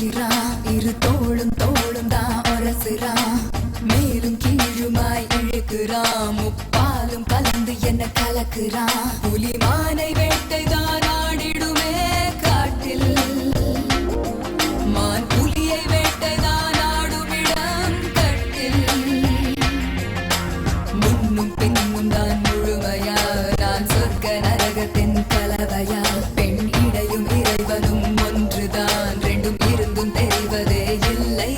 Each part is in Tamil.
அணைக்கிறான், இரு தோளும் தோளும் தான் உரசுறான், மேலும் கீழுமாய் இழுக்கிறான், முப்பாலும் கலந்து என்ன கலக்குறான். புலிமானை வேட்டைதான் ஆடிடுமே காட்டில், மான் புலியை வேட்டைதான் ஆடுமிடம் கட்டில். முன்னும் பின்னும் தான் முழுமையா, நான் சொர்க்க நரகத்தின் கலவையா. பெண் இடையும் இறைவனும் ஒன்றுதான், ரெண்டும் இருந்தும் தெரிவதே இல்லை.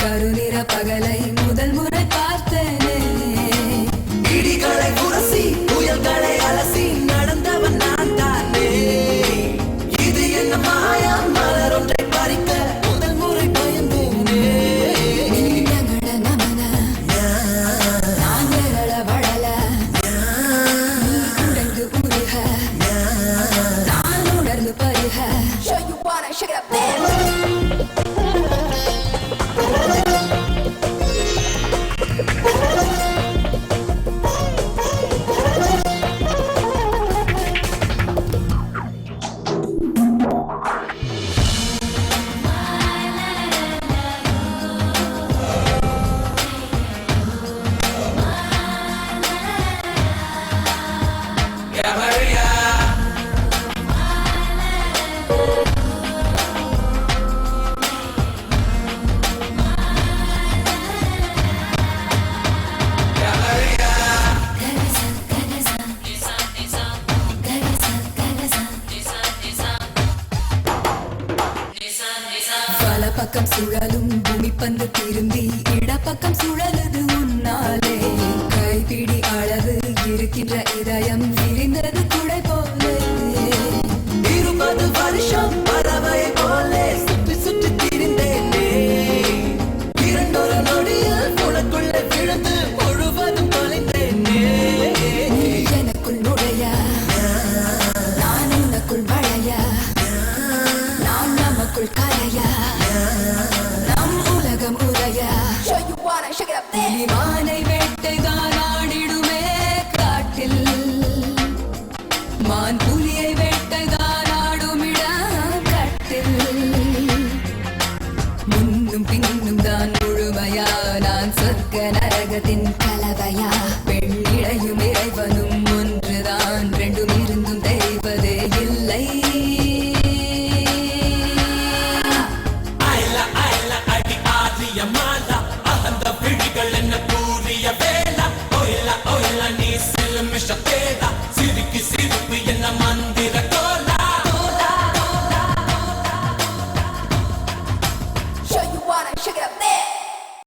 கருநிற பகலை முதல் முறை பார்த்தேனே, இடிகளை உரசி புயல்களை அலசி நடந்தவன் நான் தானே. இது என்ன மாயா, மலர் ஒன்றை பறிக்க முதல் முறை பயந்தேனே. நீங்கள நமன நான் விரல வளல, நீ உடைந்து உருக நான் உணர்ந்து பருக. Show you wanna shake it up there. பக்கம் சுழலும் பூமி பந்து திரும்பி இடப்பக்கம் சுழலுது உன்னாலே. கைப்பிடி அளவு இருக்கின்ற இதயம் விரிந்தது குடை போலே. 20 வருஷம் பறவை போலே சுற்றி சுற்றி திரிந்தேனே. இரண்டொரு நொடியில் உனக்குள்ளே விழுந்து முழுவதும் தொலைந்தேனே. எனக்குள் நுழைய நான் உனக்குள் வளைய, நாம் நமக்குள் கரைய, நம் உலகம் உரைய. புலிமானை வேட்டைதான் ஆடிடுமே காட்டில், மான் புலியை வேட்டைதான் ஆடுமிடம் கட்டில். முன்னும் பின்னும் தான் முழுமையா, நான் சொர்க்க நரகத்தின்